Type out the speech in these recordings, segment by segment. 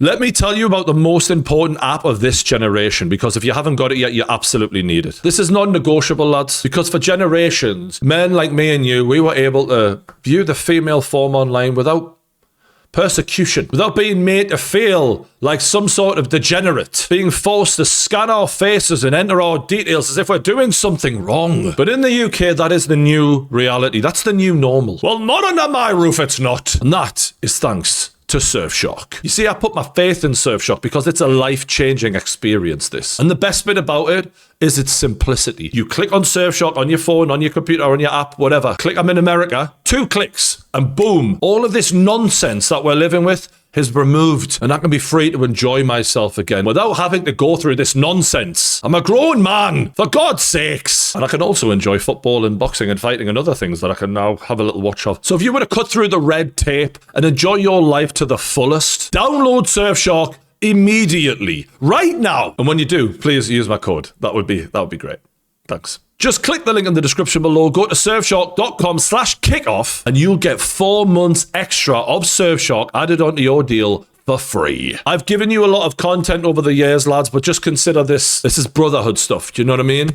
Let me tell you about the most important app of this generation, because if you haven't got it yet, you absolutely need it. This is non-negotiable, lads, because for generations, men like me and you, we were able to view the female form online without persecution, without being made to feel like some sort of degenerate, being forced to scan our faces and enter our details as if we're doing something wrong. But in the UK, that is the new reality. That's the new normal. Well, not under my roof, it's not. And that is thanks to Surfshark. You see, I put my faith in Surfshark because it's a life-changing experience, this. And the best bit about it is its simplicity. You click on Surfshark on your phone, on your computer, on your app, whatever. Click I'm in America, 2 clicks, and boom, all of this nonsense that we're living with is removed, and I can be free to enjoy myself again without having to go through this nonsense. I'm a grown man, for God's sakes. And I can also enjoy football and boxing and fighting and other things that I can now have a little watch of. So if you want to cut through the red tape and enjoy your life to the fullest, download Surfshark immediately, right now. And when you do, please use my code. That would be great. Thanks. Just click the link in the description below, go to surfshark.com/kickoff, and you'll get 4 months extra of Surfshark added onto your deal for free. I've given you a lot of content over the years, lads, but just consider this is brotherhood stuff. Do you know what I mean?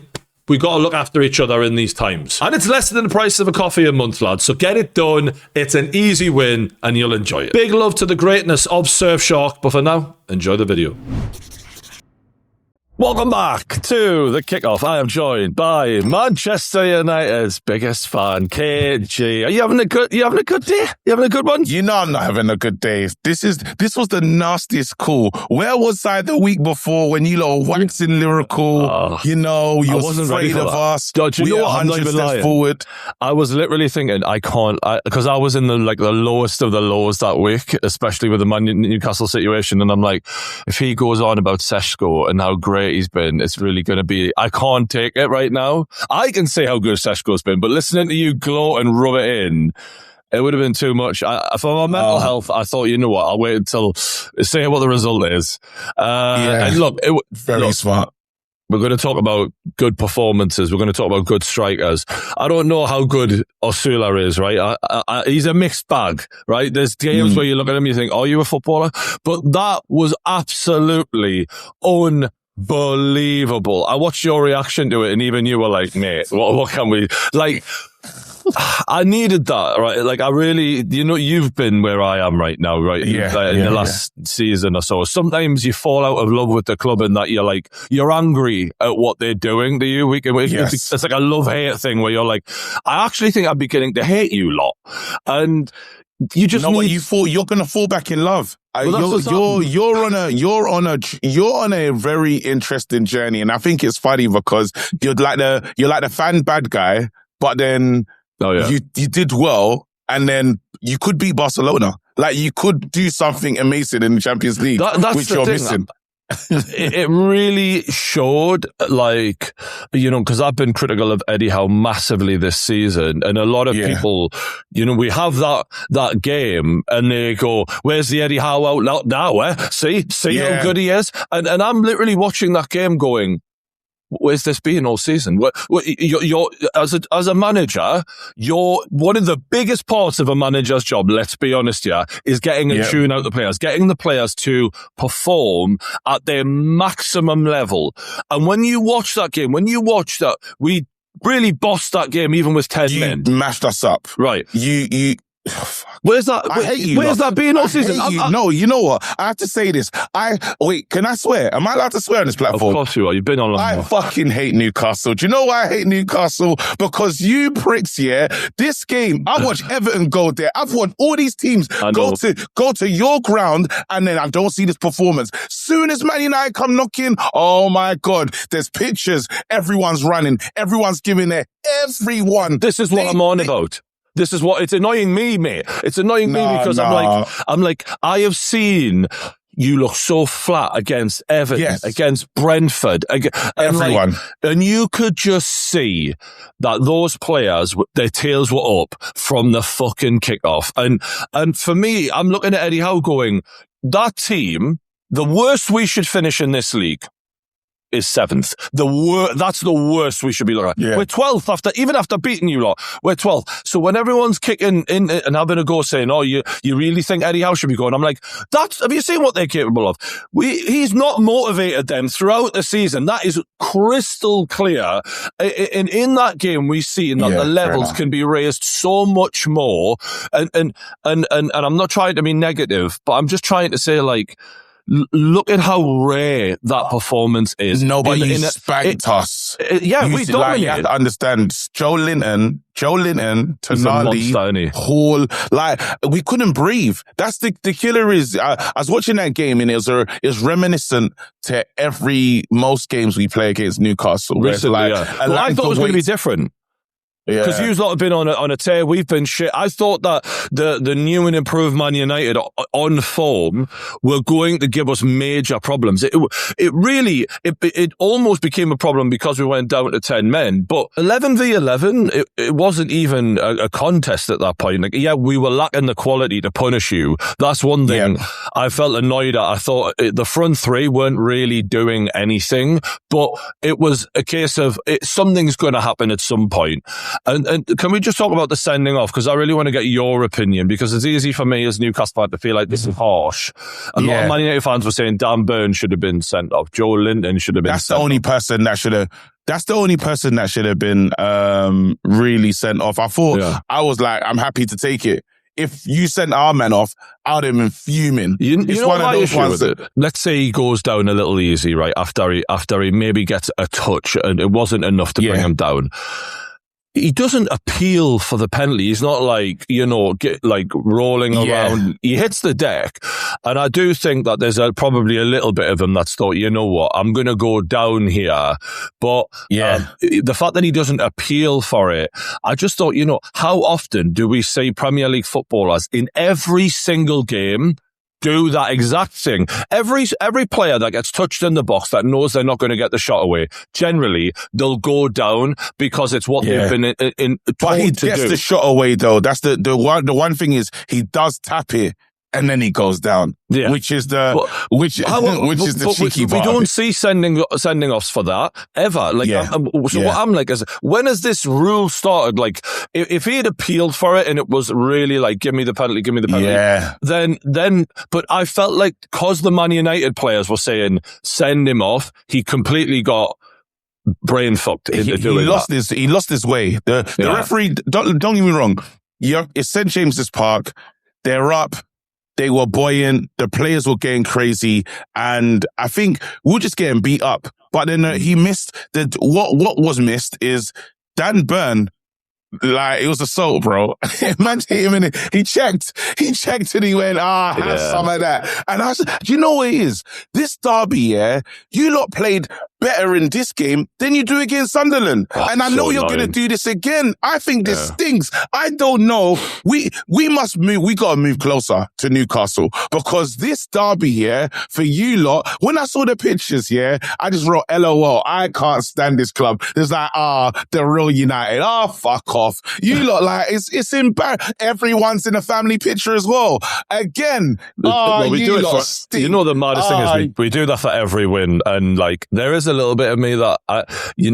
We got to look after each other in these times. And it's less than the price of a coffee a month, lads. So get it done. It's an easy win, and you'll enjoy it. Big love to the greatness of Surfshark, but for now, enjoy the video. Welcome back to the kickoff. I am joined by Manchester United's biggest fan, KG. Are you having a good day? You having a good one? You know I'm not having a good day. This was the nastiest call. Where was I the week before when you lot were waxing lyrical? You was afraid of us. Do you know what? I'm not even lying. Forward. I was literally thinking because I was in the lowest of the lows that week, especially with the Newcastle situation, and I'm like, if he goes on about Seshko and how great he's been, it's really going to be, I can't take it right now. I can say how good Seshko's been, but listening to you gloat and rub it in, it would have been too much. For my mental health, I thought, you know what, I'll wait until say what the result is. And look, very smart. We're going to talk about good performances. We're going to talk about good strikers. I don't know how good Osula is, right? He's a mixed bag, right? There's games where you look at him, you think, are you a footballer? But that was absolutely unbelievable. I watched your reaction to it, and even you were like, mate, what can we, like, I needed that, right? Like, I really, you've been where I am right now, right? In the last season or so. Sometimes you fall out of love with the club and that you're angry at what they're doing to you week in week. It's like a love-hate thing where you're like, I actually think I'm beginning to hate you lot. And you just what you thought, you're going to fall back in love. You're on a very interesting journey, and I think it's funny because you're like the fan bad guy, but then you did well, and then you could beat Barcelona. Like, you could do something amazing in the Champions League, which you're missing. It really showed, because I've been critical of Eddie Howe massively this season, and a lot of people, we have that game and they go, where's the Eddie Howe out now, See how good he is? And I'm literally watching that game going, where's this been all season? You're as a manager, one of the biggest parts of a manager's job, let's be honest here, is getting and tune out the players, getting the players to perform at their maximum level. And when you watch that game, we really bossed that game even with 10 men. You mashed us up. Right. Where's that? Where's that been all season? No, you know what? I have to say this. Wait, can I swear? Am I allowed to swear on this platform? Of course you are. You've been on long enough. I fucking hate Newcastle. Do you know why I hate Newcastle? Because you pricks, this game, I watch Everton go there. I've watched all these teams go to your ground, and then I don't see this performance. Soon as Man United come knocking, oh my God, there's pictures. Everyone's running. Everyone's giving it. Everyone. This is what I'm on about. This is what, it's annoying me, mate. It's annoying me because I'm like, I have seen you look so flat against Everton, against Brentford, everyone. And you could just see that those players, their tails were up from the fucking kickoff. And for me, I'm looking at Eddie Howe going, that team, the worst we should finish in this league is 7th. That's the worst we should be looking at. Yeah. We're 12th even after beating you lot. We're 12th. So when everyone's kicking in and having a go saying, oh, you really think Eddie Howe should be going? I'm like, have you seen what they're capable of? He's not motivated them throughout the season. That is crystal clear. And in that game, we see that the levels can be raised so much more. And I'm not trying to be negative, but I'm just trying to say, like, look at how rare that performance is. Nobody spanked us. We dominated. Like, you have to understand, Joe Linton, Tonali, Hall, like, we couldn't breathe. That's the killer is. I was watching that game and it was reminiscent to most games we play against Newcastle. Recently, well, I thought it was going to be different. Because you lot have been on a tear, we've been shit. I thought that the new and improved Man United on form were going to give us major problems. It almost became a problem because we went down to 10 men. But 11v11, it wasn't even a contest at that point. Like, we were lacking the quality to punish you. That's one thing I felt annoyed at. I thought the front three weren't really doing anything, but it was a case of something's going to happen at some point. And can we just talk about the sending off? Because I really want to get your opinion, because it's easy for me as Newcastle fan to feel like this is harsh. A lot of Man United fans were saying Dan Burn should have been sent off. Joe Linton should have been That's the only person that should have been really sent off. I was like, I'm happy to take it. If you sent our man off, I would have been fuming. You know what my issue with it? Let's say he goes down a little easy, right? After he maybe gets a touch and it wasn't enough to bring him down. He doesn't appeal for the penalty. He's not like, rolling around. He hits the deck. And I do think that there's probably a little bit of him that's thought, you know what, I'm going to go down here. But the fact that he doesn't appeal for it, I just thought, how often do we see Premier League footballers in every single game do that exact thing? Every player that gets touched in the box that knows they're not going to get the shot away, generally they'll go down because it's what they've been in but he gets the shot away though. That's the one thing is he does tap it and then he goes down, which is the cheeky part. We don't see sending offs for that ever. What I'm like is, when has this rule started? Like, if he had appealed for it and it was really like, give me the penalty, then. But I felt like because the Man United players were saying send him off, he completely got brain fucked into doing that. He lost his way. The referee. Don't get me wrong. It's St James's Park. They're up. They were buoyant. The players were getting crazy. And I think we were just getting beat up. But then he missed what was missed is Dan Burn. Like, it was assault, bro. Man hit him in it. He checked and he went, have some of that. And I said, do you know what it is? This derby, you lot played better in this game than you do against Sunderland. And I know you're going to do this again. I think this stinks. I don't know. We must move. We got to move closer to Newcastle, because this derby for you lot, when I saw the pictures, I just wrote LOL. I can't stand this club. There's like, the real United. Fuck off. You lot, like, it's embarrassing. Everyone's in a family picture as well. Again, we do it for, stink. You know, the maddest thing is we do that for every win. And like, there is a little bit of me that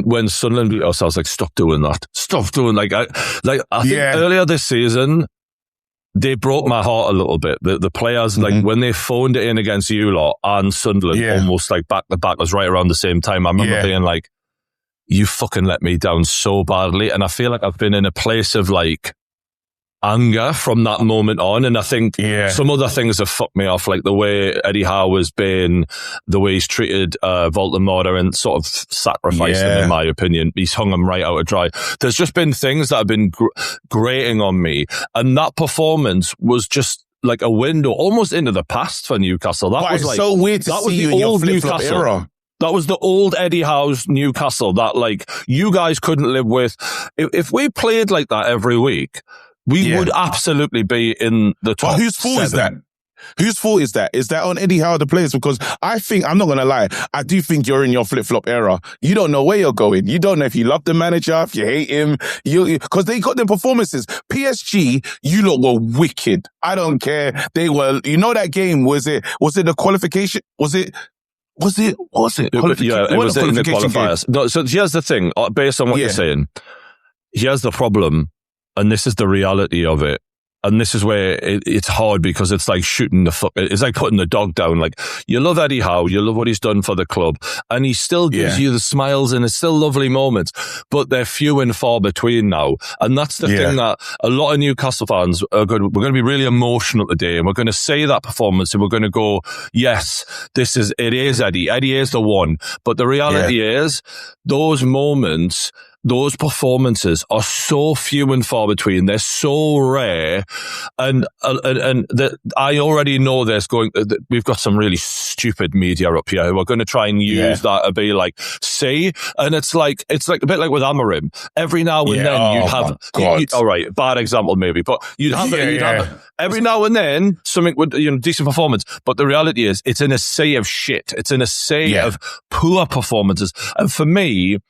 when Sunderland beat us, I was like, stop doing that. Stop doing I think earlier this season, they broke my heart a little bit. The players, like, when they phoned it in against you lot and Sunderland, almost like back to back, was right around the same time. I remember being like, you fucking let me down so badly. And I feel like I've been in a place of like anger from that moment on. And I think some other things have fucked me off, like the way Eddie Howe has been, the way he's treated Voldemort and sort of sacrificed him, in my opinion. He's hung him right out to dry. There's just been things that have been grating on me. And that performance was just like a window almost into the past for Newcastle. That was like, so weird to see you in your flip-flop era. That was the old Eddie Howe's Newcastle that, like, you guys couldn't live with. If we played like that every week, we would absolutely be in the top. But whose fault is that? Whose fault is that? Is that on Eddie Howe, the players? Because I think, I'm not going to lie, I do think you're in your flip-flop era. You don't know where you're going. You don't know if you love the manager, if you hate him. Because they got their performances. PSG, you lot were wicked. I don't care. They were, that game, was it the qualification? Was it Was it? Yeah, it was in the qualifiers. No, so here's the thing, based on what you're saying, here's the problem, and this is the reality of it. And this is where it's hard because it's like shooting it's like putting the dog down. Like, you love Eddie Howe, you love what he's done for the club, and he still gives you the smiles and it's still lovely moments, but they're few and far between now. And that's the thing that a lot of Newcastle fans we're going to be really emotional today, and we're going to say that performance and we're going to go, yes, it is Eddie. Eddie is the one. But the reality is those moments, those performances are so few and far between. They're so rare. And I already know we've got some really stupid media up here who are going to try and use that to be like, see? And it's like a bit like with Amorim. Every now and then you'd have, all right, bad example maybe, but you'd have every now and then something with, decent performance. But the reality is it's in a sea of shit. It's in a sea of poor performances. And for me,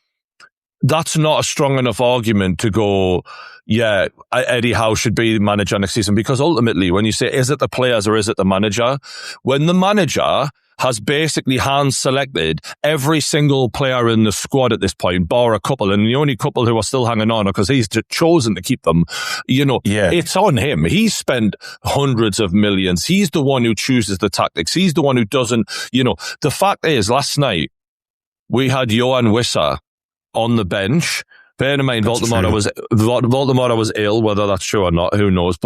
that's not a strong enough argument to go, Eddie Howe should be the manager next season. Because ultimately, when you say, is it the players or is it the manager? When the manager has basically hand-selected every single player in the squad at this point, bar a couple, and the only couple who are still hanging on because he's chosen to keep them, it's on him. He's spent hundreds of millions. He's the one who chooses the tactics. He's the one who doesn't, The fact is, last night, we had Johan Wissa on the bench. Bear in mind, Voldemort was ill, whether that's true or not, who knows?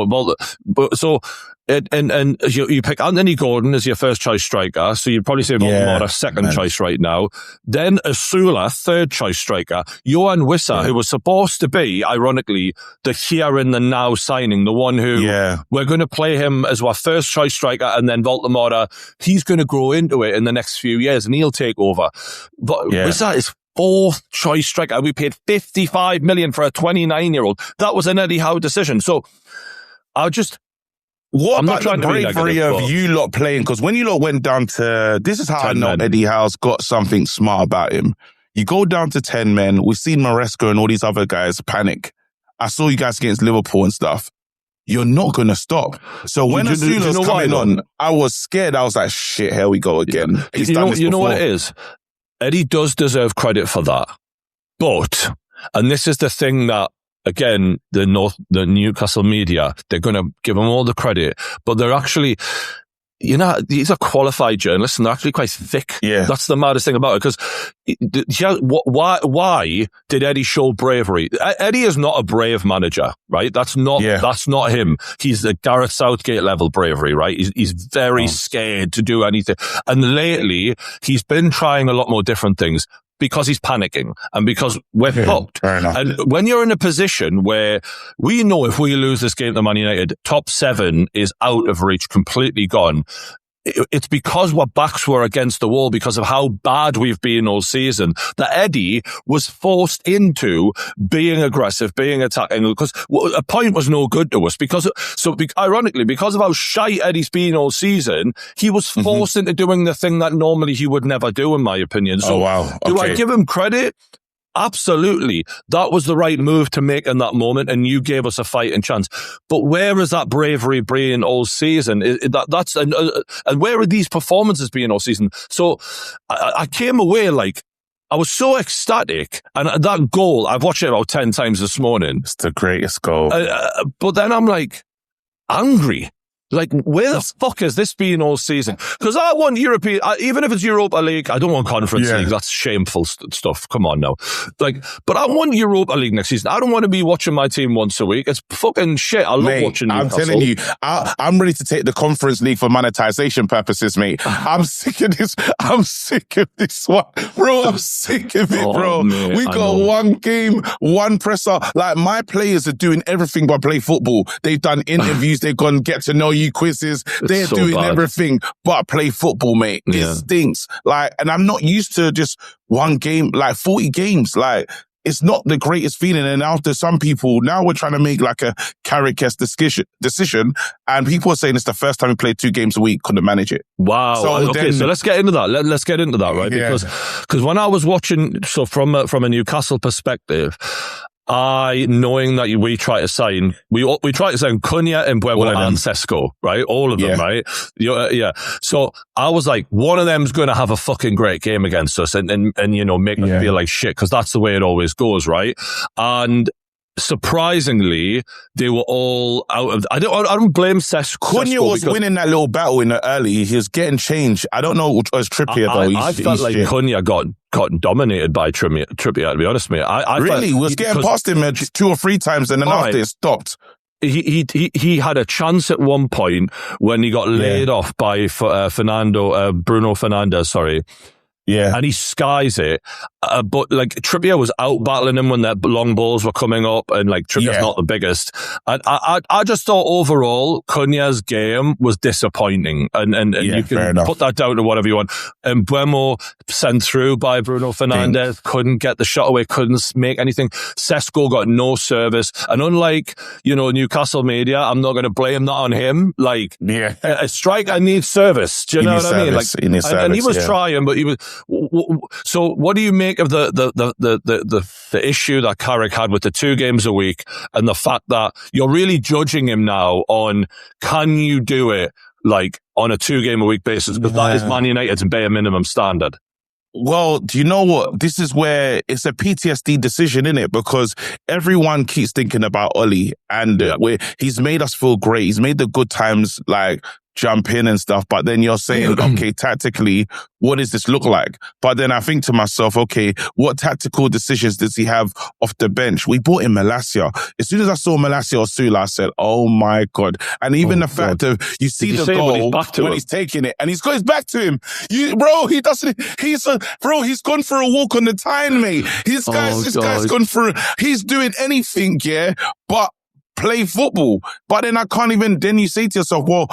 And you pick Anthony Gordon as your first choice striker, so you'd probably say Voldemort second choice right now. Then Asula, third choice striker. Johan Wissa, who was supposed to be, ironically, the here and the now signing, the one who we're going to play him as our first choice striker, and then Voldemort, he's going to grow into it in the next few years, and he'll take over. But Wissa is fourth choice striker. We paid 55 million for a 29-year-old. That was an Eddie Howe decision. So I'm about the bravery of you lot playing? Because when you lot went down to, this is how I know Eddie Howe's got something smart about him. You go down to 10 men. We've seen Maresca and all these other guys panic. I saw you guys against Liverpool and stuff. You're not going to stop. So when Asula's coming on, I was scared. I was like, shit, here we go again. You know what it is? Eddie does deserve credit for that. But, and this is the thing that, again, the Newcastle media, they're going to give him all the credit, but they're actually, these are qualified journalists and they're actually quite thick. Yeah. That's the maddest thing about it. Because why did Eddie show bravery? Eddie is not a brave manager, right? That's not him. He's the Gareth Southgate level bravery, right? He's very scared to do anything. And lately, he's been trying a lot more different things. Because he's panicking and because we're fucked. And when you're in a position where we know if we lose this game to Man United, top 7 is out of reach, completely gone. It's because our backs were against the wall because of how bad we've been all season that Eddie was forced into being aggressive, being attacking, because a point was no good to us ironically, because of how shy Eddie's been all season, he was forced into doing the thing that normally he would never do, in my opinion. So do I give him credit? Absolutely. That was the right move to make in that moment, and you gave us a fighting chance. But where is that bravery being all season? And where are these performances being all season? So I came away like, I was so ecstatic. And that goal, I've watched it about 10 times this morning. It's the greatest goal. But then I'm like, angry. Like, where the fuck has this been all season? Because I want European, even if it's Europa League, I don't want Conference League. That's shameful stuff. Come on now. But I want Europa League next season. I don't want to be watching my team once a week. It's fucking shit. I love watching Newcastle. I'm telling you, I'm ready to take the Conference League for monetization purposes, mate. I'm sick of this. I'm sick of this one. Bro, I'm sick of it, bro. Mate, we got one game, one presser. Like, my players are doing everything but play football. They've done interviews. They've gone get to know you quizzes. They're so doing everything but play football, mate. It stinks. Like, and I'm not used to just one game, like 40 games. Like, it's not the greatest feeling. And after some people, now we're trying to make like a Carrick-esque decision, and people are saying it's the first time we played 2 games a week, couldn't manage it. Wow. So let's get into that. Let's get into that, right? Because when I was watching, so from a Newcastle perspective, knowing that we try to sign Cunha and Buemo and Sesko, right? All of them, right? Yeah. So I was like, one of them's going to have a fucking great game against us and make us feel like shit, because that's the way it always goes, right? And surprisingly, they were all out of. I don't blame Sesko. Cunha was winning that little battle in the early. He was getting changed. I don't know which was Trippier though. I felt like Cunha got dominated by Trippier. To be honest with you, I really was getting past him 2 or 3 times, and then after it stopped. He had a chance at one point when he got laid off by Bruno Fernandes. Sorry. Yeah. And he skies it. But like Trippier was out battling him when the long balls were coming up, and like Trippier's not the biggest. And I just thought overall Cunha's game was disappointing. And you can put that down to whatever you want. And Buemo sent through by Bruno Fernandes, couldn't get the shot away, couldn't make anything. Sesko got no service. And unlike, Newcastle media, I'm not going to blame that on him. Like, a striker needs service. Do you know what I mean? Like, and he was trying, but he was. So what do you make of the issue that Carrick had with the 2 games a week, and the fact that you're really judging him now on, can you do it like on a 2 game a week basis? Because that is Man United's bare minimum standard. Well, do you know what? This is where it's a PTSD decision, isn't it? Because everyone keeps thinking about Oli, and he's made us feel great. He's made the good times like jump in and stuff. But then you're saying, okay, tactically, what does this look like? But then I think to myself, okay, what tactical decisions does he have off the bench? We bought in Malacia. As soon as I saw Malacia or Sula, I said, oh my God. And even the fact of, you see the goal when he's taking it and he's got his back to him. He's gone for a walk on the Tyne, mate. This guy's gone for, he's doing anything, but play football. But then then you say to yourself, well,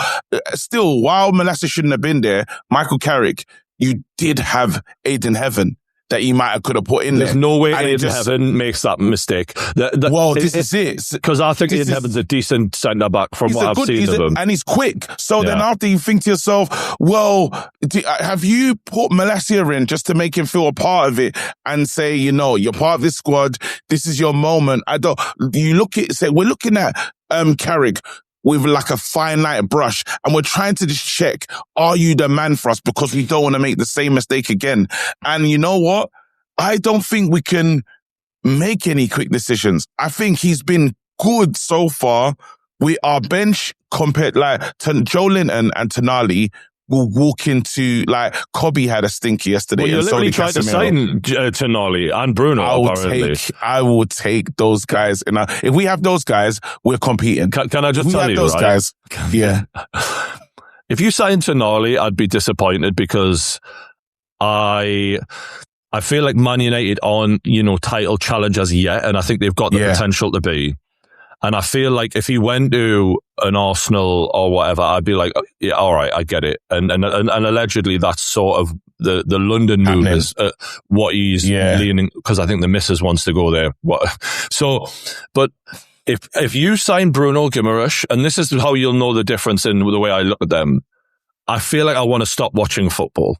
still, while Malacia shouldn't have been there, Michael Carrick, you did have Aiden Heaven that you could have put in there. There's no way Aiden Heaven makes that mistake. This is it. Because I think Aiden Heaven's a decent centre-back from what I've seen of him. And he's quick. So then after you think to yourself, well, have you put Malacia in just to make him feel a part of it and say, you're part of this squad, this is your moment? We're looking at Carrick with like a fine light brush, and we're trying to just check, are you the man for us? Because we don't want to make the same mistake again. And you know what? I don't think we can make any quick decisions. I think he's been good so far. Our bench compared, like Jolin and Tonali will walk into, like, Kobe had a stinky yesterday. Well, you literally tried to sign Tonali and Bruno, I will take those guys. And if we have those guys, we're competing. Can I just tell you, those guys? Yeah. If you sign Tonali, I'd be disappointed, because I feel like Man United aren't, title challengers yet, and I think they've got the potential to be. And I feel like if he went to an Arsenal or whatever, I'd be like, yeah, all right, I get it. And allegedly that's sort of the London move is what he's leaning, because I think the missus wants to go there. So, but if you sign Bruno Guimaraes, and this is how you'll know the difference in the way I look at them, I feel like I want to stop watching football.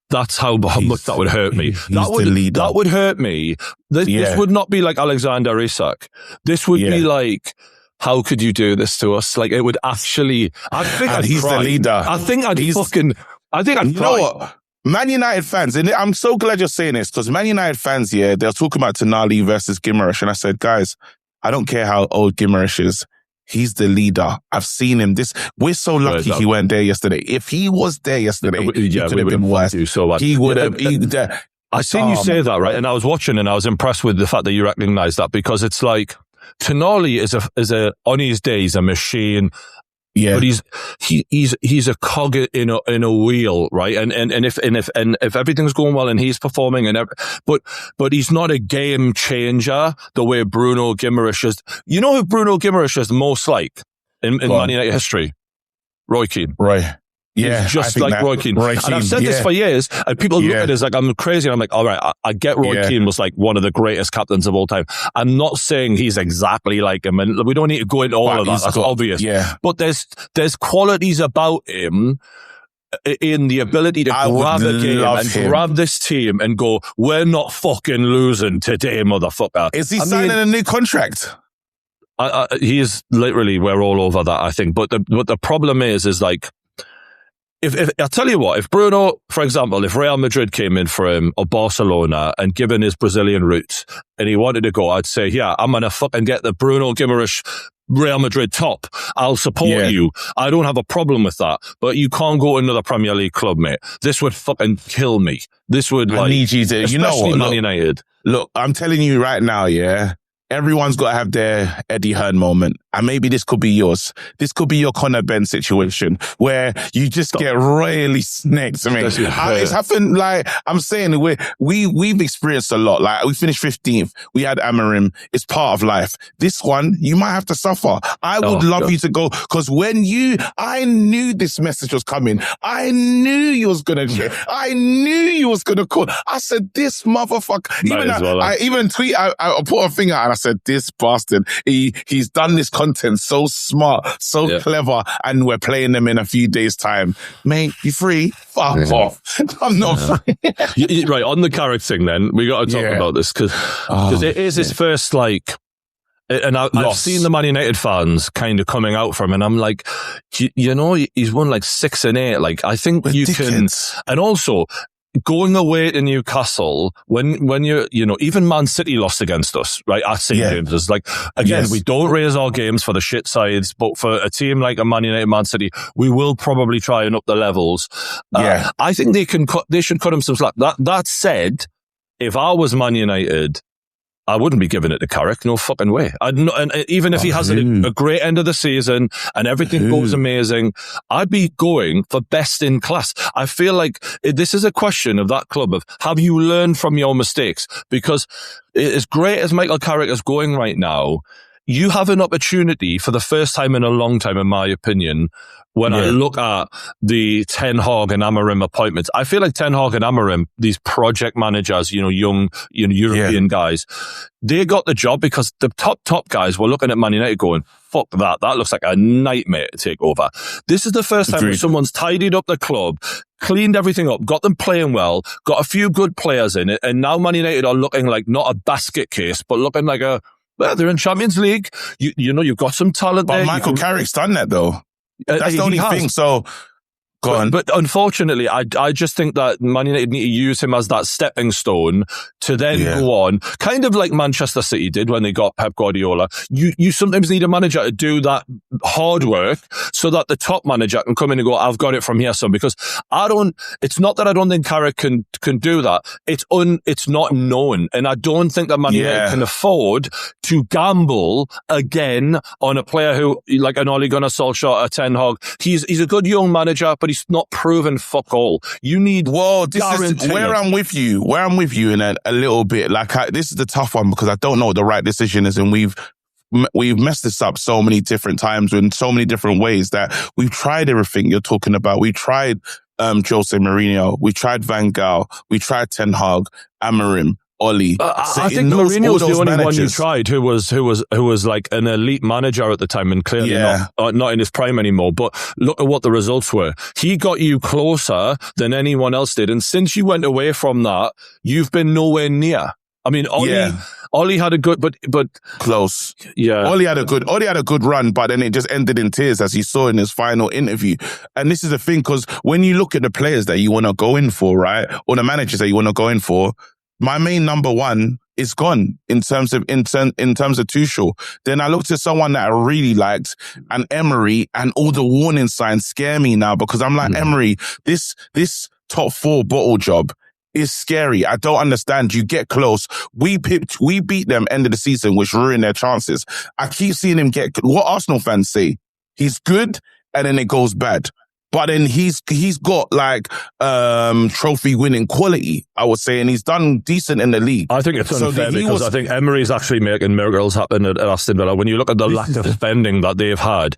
That's how much that would hurt me. That would hurt me. This would not be like Alexander Isak. This would be like, how could you do this to us? Like, it would actually, I think he's the leader. I think I'd cry. You know what? Man United fans, and I'm so glad you're saying this, because Man United fans, they're talking about Tonali versus Guimaraes, and I said, guys, I don't care how old Guimaraes is. He's the leader. I've seen him. We're so lucky he weren't there yesterday. If he was there yesterday, he could have been worse. He would have. I seen you say that, right? And I was watching, and I was impressed with the fact that you recognise that, because it's like Tonali is on his day, he's a machine. Yeah, but he's a cog in a wheel, right? And if everything's going well and he's performing but he's not a game changer the way Bruno Guimaraes is. You know who Bruno Guimaraes is most like in Man United history? Roy Keane. Right. Yeah, he's just like Roy Keane. And I've said this for years, and people look at it as like, I'm crazy. And I'm like, all right, I get Roy Keane was like one of the greatest captains of all time. I'm not saying he's exactly like him, and we don't need to go into all of that. That's obvious. Yeah. But there's qualities about him in the ability to grab a game and grab this team and go, we're not fucking losing today, motherfucker. Is he signing a new contract? He is literally, we're all over that, I think. But the problem is like, if I'll tell you what, if Bruno, for example, if Real Madrid came in for him or Barcelona and given his Brazilian roots and he wanted to go, I'd say, yeah, I'm going to fucking get the Bruno Guimaraes Real Madrid top. I'll support you. I don't have a problem with that. But you can't go to another Premier League club, mate. This would fucking kill me. This would I need you to, you know what? Man United. Look, I'm telling you right now, yeah. Everyone's got to have their Eddie Hearn moment. And maybe this could be yours. This could be your Conor Ben situation where you just get royally snaked. I mean, it's happened, like, I'm saying, we've experienced a lot. Like, we finished 15th. We had Amorim. It's part of life. This one, you might have to suffer. I would love you to go, because I knew this message was coming. I knew you was going to share. I knew you was going to call. I said, this motherfucker. I even tweet, I put a thing out and I said, this bastard, he's done this content so smart, so clever, and we're playing them in a few days' time. Mate, you free? Fuck off. I'm not free. Right, on the Carrick thing then, we got to talk about this, because it is his first, like, and I've seen the Man United fans kind of coming out from him, and I'm like, you know, he's won like 6 and 8. Like, I think you can, and also, going away to Newcastle, when you're, you know, even Man City lost against us, right, at St. James's. Like, again, we don't raise our games for the shit sides, but for a team like a Man United, Man City, we will probably try and up the levels. I think they should cut him some slack. That said, if I was Man United, I wouldn't be giving it to Carrick. No fucking way. And even if he has a great end of the season and everything goes amazing, I'd be going for best in class. I feel like this is a question of that club of, have you learned from your mistakes? Because as great as Michael Carrick is going right now, you have an opportunity for the first time in a long time, in my opinion, when I look at the Ten Hag and Amorim appointments. I feel like Ten Hag and Amorim, these project managers, you know, young, you know, European guys, they got the job because the top guys were looking at Man United going, fuck that. That looks like a nightmare to take over. This is the first time where someone's tidied up the club, cleaned everything up, got them playing well, got a few good players in it, and now Man United are looking like not a basket case, but looking like well, they're in Champions League. You know, you've got some talent there. But Michael Carrick's done that, though. That's the only thing. So, go on. But unfortunately, I just think that Man United need to use him as that stepping stone to then go on, kind of like Manchester City did when they got Pep Guardiola. You sometimes need a manager to do that hard work so that the top manager can come in and go, I've got it from here, son. Because it's not that I don't think Carrick can do that. It's not known. And I don't think that Man United can afford to gamble again on a player who, like an Ole Gunnar Solskjaer, a Ten Hag. He's a good young manager, but he's not proven fuck all. You need this is where I'm with you in a little bit. Like, this is the tough one because I don't know what the right decision is, and we've messed this up so many different times in so many different ways that we've tried everything you're talking about. We tried Jose Mourinho, we tried Van Gaal, we tried Ten Hag, Amorim, Oli. I think Mourinho was the only one you tried who was like an elite manager at the time and clearly not in his prime anymore. But look at what the results were. He got you closer than anyone else did. And since you went away from that, you've been nowhere near. I mean, Oli had a good, but close. Yeah. Oli had a good run, but then it just ended in tears, as he saw in his final interview. And this is the thing, because when you look at the players that you want to go in for, right, or the managers that you want to go in for, my main number one is gone in terms of Tuchel. Then I looked at someone that I really liked, and Emery, and all the warning signs scare me now because I'm like, Emery, this top 4 bottle job is scary. I don't understand. You get close. We beat them end of the season, which ruined their chances. I keep seeing him get what Arsenal fans say. He's good, and then it goes bad. But then he's got like trophy winning quality, I would say, and he's done decent in the league. I think it's unfair because I think Emery's actually making miracles happen at Aston Villa. When you look at the lack of spending that they've had,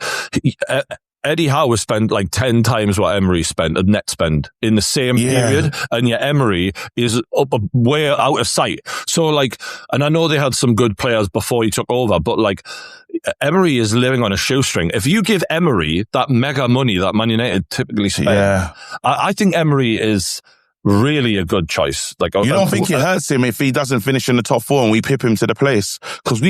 Eddie Howe spent like 10 times what Emery spent, at net spend, in the same period, and yet Emery is up way out of sight. So like, and I know they had some good players before he took over, but like, Emery is living on a shoestring. If you give Emery that mega money that Man United typically spend, I think Emery is really a good choice. Like, you don't think it hurts him if he doesn't finish in the top 4 and we pip him to the place? Because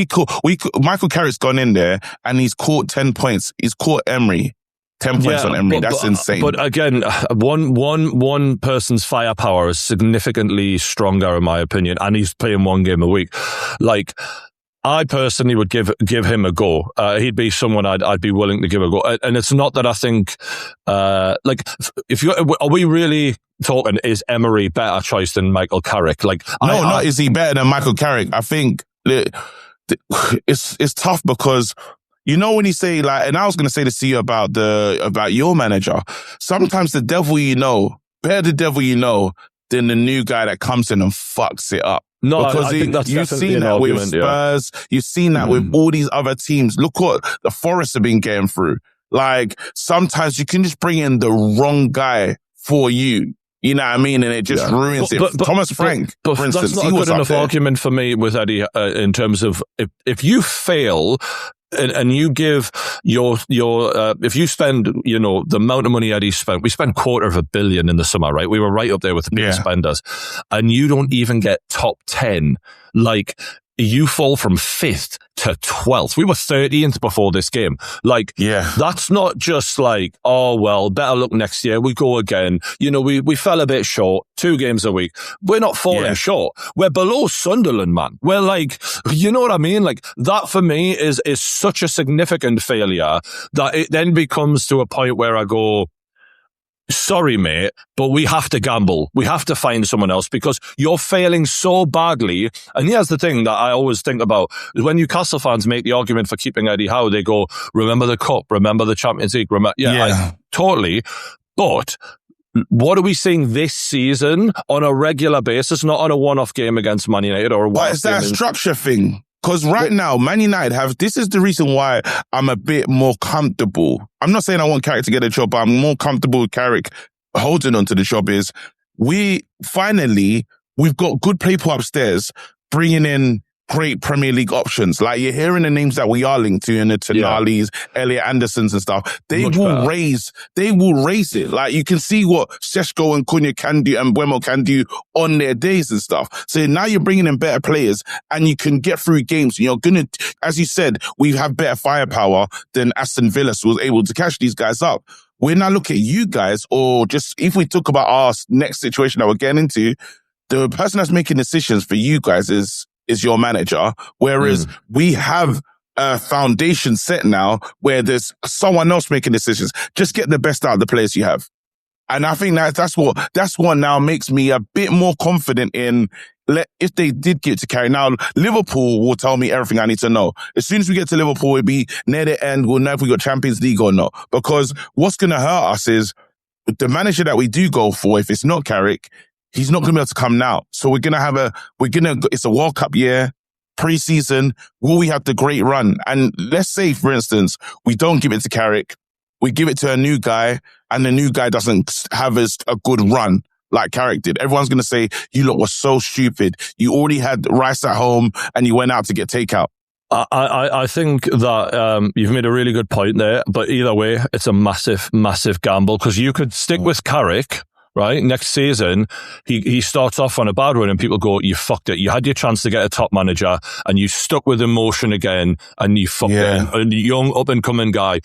Michael Carrick's gone in there and he's caught 10 points. He's caught Emery. 10 points on Emery. That's insane. But again, one person's firepower is significantly stronger, in my opinion, and he's playing 1 game a week. Like, I personally would give him a go. He'd be someone I'd be willing to give a go. And it's not that I think, like, are we really talking, is Emery better choice than Michael Carrick? Like, no, is he better than Michael Carrick? I think it's tough because, you know, when you say, like, and I was going to say this to you about your manager, sometimes the devil you know, better the devil you know than the new guy that comes in and fucks it up. No, because I think that's you've seen that with Spurs, you've seen that with all these other teams. Look what the Forest have been getting through. Like, sometimes you can just bring in the wrong guy for you. You know what I mean? And it just ruins it. Thomas Frank, for instance, that's not a good enough argument for me with Eddie in terms of if you fail and you give your if you spend, you know, the amount of money Eddie spent, we spent $250 million in the summer, right? We were right up there with the big spenders, and you don't even get top 10. Like, you fall from 5th to 12th. We were 13th before this game. Like, that's not just like, oh, well, better luck next year. We go again. You know, we fell a bit short, 2 games a week. We're not falling short. We're below Sunderland, man. We're like, you know what I mean? Like, that for me is such a significant failure that it then becomes to a point where I go, sorry, mate, but we have to gamble. We have to find someone else because you're failing so badly. And here's the thing that I always think about is when Newcastle fans make the argument for keeping Eddie Howe, they go, remember the Cup, remember the Champions League. Totally. But what are we seeing this season on a regular basis, not on a one-off game against Man United or a one-off game? But it's that structure thing. Because right now, Man United this is the reason why I'm a bit more comfortable. I'm not saying I want Carrick to get a job, but I'm more comfortable with Carrick holding on to the job is we've got good people upstairs bringing in great Premier League options. Like, you're hearing the names that we are linked to in the Tonali's, Elliot Andersons and stuff. They will raise it. Like, you can see what Šeško and Cunha can do and Buemo can do on their days and stuff. So now you're bringing in better players and you can get through games. You're going to, as you said, we have better firepower than Aston Villa was able to catch these guys up. When I look at you guys, or just if we talk about our next situation that we're getting into, the person that's making decisions for you guys is your manager, whereas we have a foundation set now where there's someone else making decisions. Just get the best out of the players you have. And I think that's what now makes me a bit more confident in if they did get to Carrick. Now, Liverpool will tell me everything I need to know. As soon as we get to Liverpool, we'll be near the end. We'll know if we got Champions League or not. Because what's going to hurt us is the manager that we do go for, if it's not Carrick, he's not going to be able to come now. So it's a World Cup year, pre-season. Will we have the great run? And let's say, for instance, we don't give it to Carrick. We give it to a new guy and the new guy doesn't have a good run like Carrick did. Everyone's going to say, you lot were so stupid. You already had rice at home and you went out to get takeout. I think that you've made a really good point there. But either way, it's a massive, massive gamble because you could stick with Carrick. Right, next season, he starts off on a bad run and people go, you fucked it. You had your chance to get a top manager and you stuck with emotion again and you fucked it. And a young up-and-coming guy.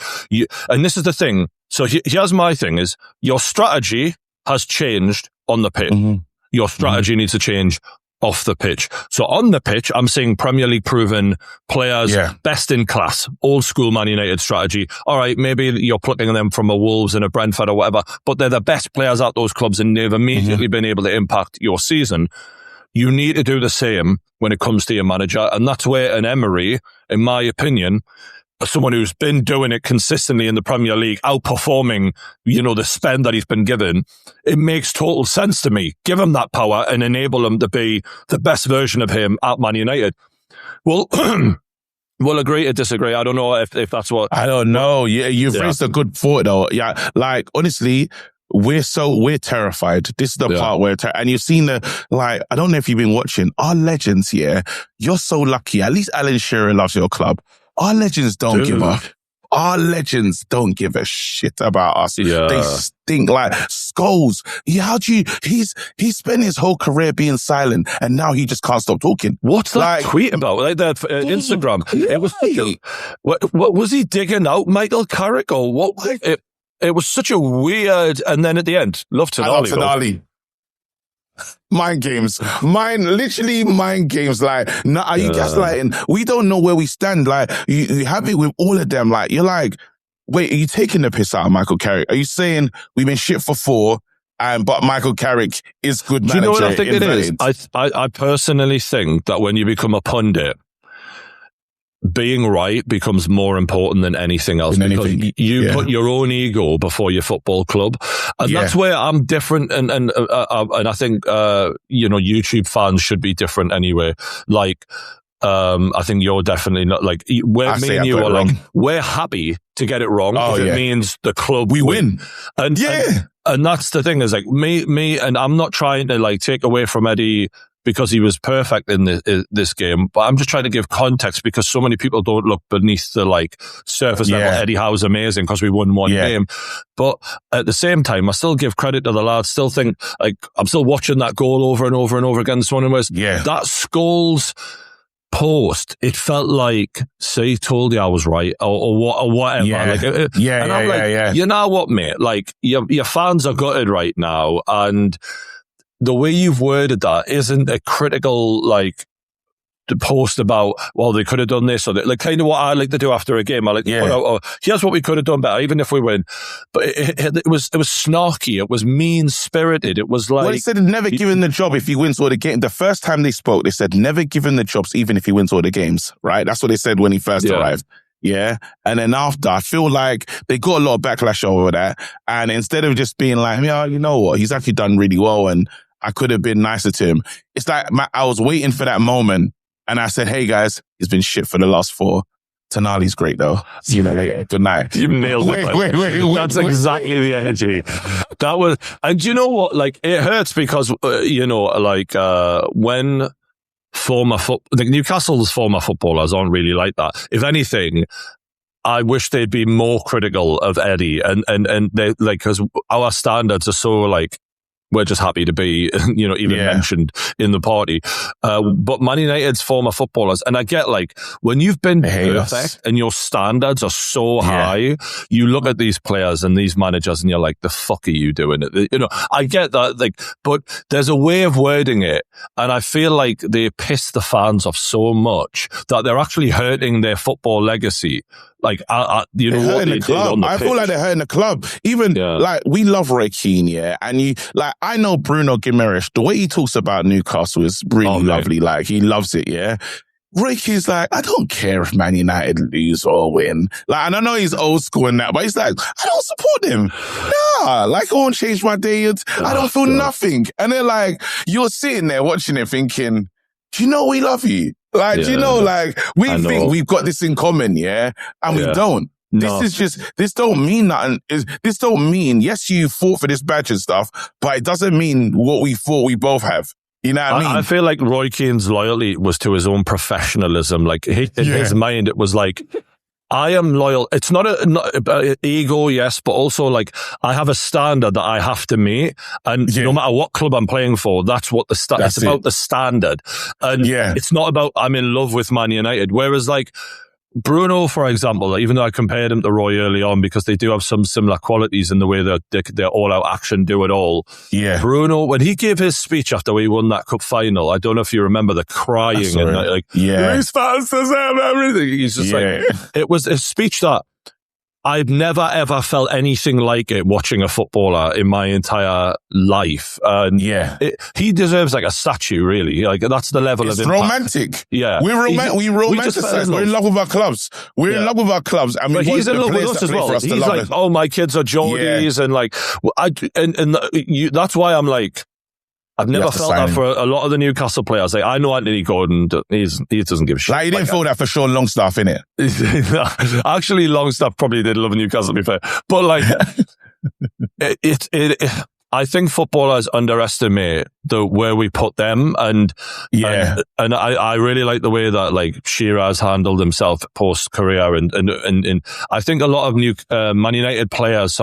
And this is the thing. So here's my thing is, your strategy has changed on the pitch. Mm-hmm. Your strategy needs to change off the pitch. So on the pitch, I'm seeing Premier League proven players, best in class, old school Man United strategy. All right, maybe you're plucking them from a Wolves and a Brentford or whatever, but they're the best players at those clubs and they've immediately been able to impact your season. You need to do the same when it comes to your manager. And that's where an Emery, in my opinion, someone who's been doing it consistently in the Premier League, outperforming, the spend that he's been given, it makes total sense to me. Give him that power and enable him to be the best version of him at Man United. Well, We'll agree to disagree. I don't know if that's what... I don't know. You've raised a good thought, though. Yeah, like, honestly, we're terrified. This is the part where... and you've seen I don't know if you've been watching. Our legends, you're so lucky. At least Alan Shearer loves your club. Our legends don't give a... Our legends don't give a shit about us. Yeah. They stink like Scholes. He spent his whole career being silent, and now he just can't stop talking. What's that tweet about? Like that Instagram. It was what was he digging out Michael Carrick or what? It was such a weird. And then at the end, love Tonali. Mind games. Literally mind games. Like, nah, are you gaslighting? We don't know where we stand. Like, you have it with all of them. Like, you're like, wait, are you taking the piss out of Michael Carrick? Are you saying we've been shit for 4, but Michael Carrick is good manager? Do you know what I think it is? I personally think that when you become a pundit, being right becomes more important than anything else because you put your own ego before your football club, and that's where I'm different. And I think YouTube fans should be different anyway. Like, I think you're definitely not like where me and you are like we're happy to get it wrong if it means the club we win. And that's the thing is like me, and I'm not trying to like take away from Eddie because he was perfect in this game, but I'm just trying to give context because so many people don't look beneath the like surface level. Eddie Howe's amazing because we won one game, but at the same time, I still give credit to the lads. Still think like I'm still watching that goal over and over and over again. This one was that Scholes post. It felt like, see, told you I was right, or whatever. You know what, mate? Like your fans are gutted right now, and the way you've worded that isn't a critical, like, the post about, well, they could have done this, or like kind of what I like to do after a game. I like, here's what we could have done better, even if we win. But it was snarky. It was mean spirited. It was like, well, he said never give him the job if he wins all the games. The first time they spoke, they said never give him the jobs even if he wins all the games. Right? That's what they said when he first arrived. Yeah. And then after, I feel like they got a lot of backlash over that. And instead of just being like, you know what, he's actually done really well, and I could have been nicer to him. It's like I was waiting for that moment, and I said, hey guys, he's been shit for the last 4. Tonali's great though. See you later. Good night. You nailed it. Wait. That's exactly the energy. That was, and you know what? Like, it hurts because, when Newcastle's former footballers aren't really like that. If anything, I wish they'd be more critical of Eddie and they like, because our standards are so like, we're just happy to be, even mentioned in the party. But Man United's former footballers, and I get like, when you've been perfect and your standards are so high, you look at these players and these managers and you're like, the fuck are you doing it? I get that, like, but there's a way of wording it. And I feel like they piss the fans off so much that they're actually hurting their football legacy. Like, what they did on the pitch. I feel like they're hurting the club. Even, like, we love Roy Keane, and I know Bruno Guimaraes, the way he talks about Newcastle is really lovely. Like, he loves it, Roy Keane's like, I don't care if Man United lose or win. Like, and I know he's old school in that, but he's like, I don't support them. Nah, like, I won't change my day. I don't feel nothing. And they're like, you're sitting there watching it thinking, do you know we love you? Like, do you know, like, we think we've got this in common, and we don't. No. This don't mean nothing. This don't mean, yes, you fought for this badge and stuff, but it doesn't mean what we thought we both have. You know what I mean? I feel like Roy Keane's loyalty was to his own professionalism. Like, in his mind, it was like, I am loyal. It's not a ego, yes, but also like I have a standard that I have to meet, and no matter what club I'm playing for, that's what it's about the standard, and it's not about I'm in love with Man United. Whereas like Bruno, for example, even though I compared him to Roy early on because they do have some similar qualities in the way that they're all out action, do it all. Yeah. Bruno, when he gave his speech after we won that cup final, I don't know if you remember the crying and like, these fans deserve everything. He's just like, it was a speech that I've never ever felt anything like it watching a footballer in my entire life. And he deserves like a statue, really. Like that's the level of impact. Romantic. Yeah. We romanticize. We're in love with our clubs. We're in love with our clubs. I mean, he's in love with us as well. He's like, oh, my kids are Geordies and like, that's why I'm like, I've never felt that for a lot of the Newcastle players. Like, I know Anthony Gordon, he doesn't give a shit. Like, he didn't feel that for Sean Longstaff, innit? Actually, Longstaff probably did love Newcastle, to be fair. But like, I think footballers underestimate where we put them, and I really like the way that like Shearer's handled himself post career, and I think a lot of Man United players,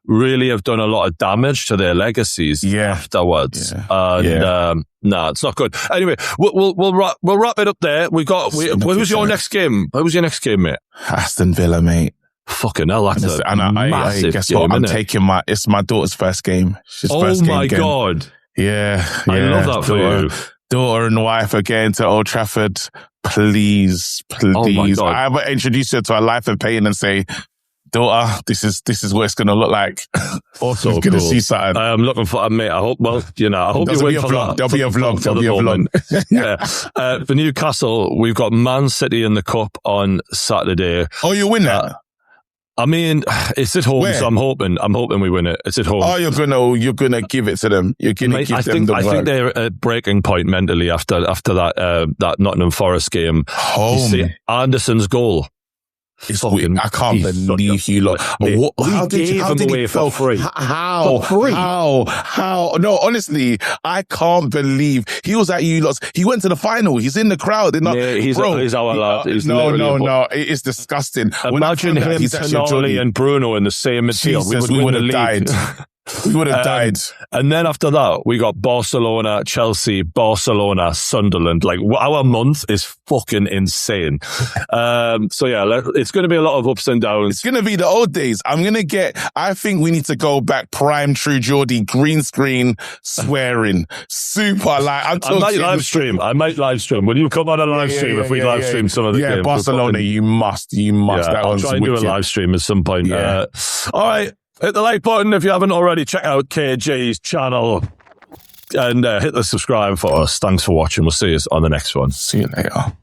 really have done a lot of damage to their legacies afterwards. And nah, it's not good. Anyway, we'll wrap it up there. What was your next game? What was your next game, mate? Aston Villa, mate. Fucking hell, that's a massive guess game, what? I'm innit? taking it's my daughter's first game. Oh my God. Yeah. I love that for you. Daughter and wife again to Old Trafford. Please. Oh my God. I will introduce her to a life of pain and say, daughter, this is what it's going to look like. Also, you're going to see something. I'm looking for, mate, I hope you win for that. There'll be a vlog. Yeah. For Newcastle, we've got Man City in the Cup on Saturday. Oh, you win that? I mean, it's at home, so I'm hoping we win it. It's at home. Oh, you're gonna give it to them. You're gonna give them the work. I think they're at breaking point mentally after that Nottingham Forest game. Home. You see Anderson's goal. I can't believe you lot. How did he for free? How? No, honestly, I can't believe he was at you lots. He went to the final. He's in the crowd. He's our lad. No. It's disgusting. Imagine him, Tonali and Bruno in the same midfield. We would have died. We would have died. And then after that, we got Barcelona, Chelsea, Barcelona, Sunderland. Like, our month is fucking insane. So yeah, it's going to be a lot of ups and downs. It's going to be the old days. I think we need to go back prime True Geordie, green screen, swearing. Super, like, I'm talking. I might live stream. Will you come on a live stream if we live stream some of the games? Yeah, Barcelona, you must. Yeah, I'll try and do a live stream at some point. Yeah. All right. Hit the like button if you haven't already. Check out KG's channel and hit the subscribe for us. Thanks for watching. We'll see you on the next one. See you later.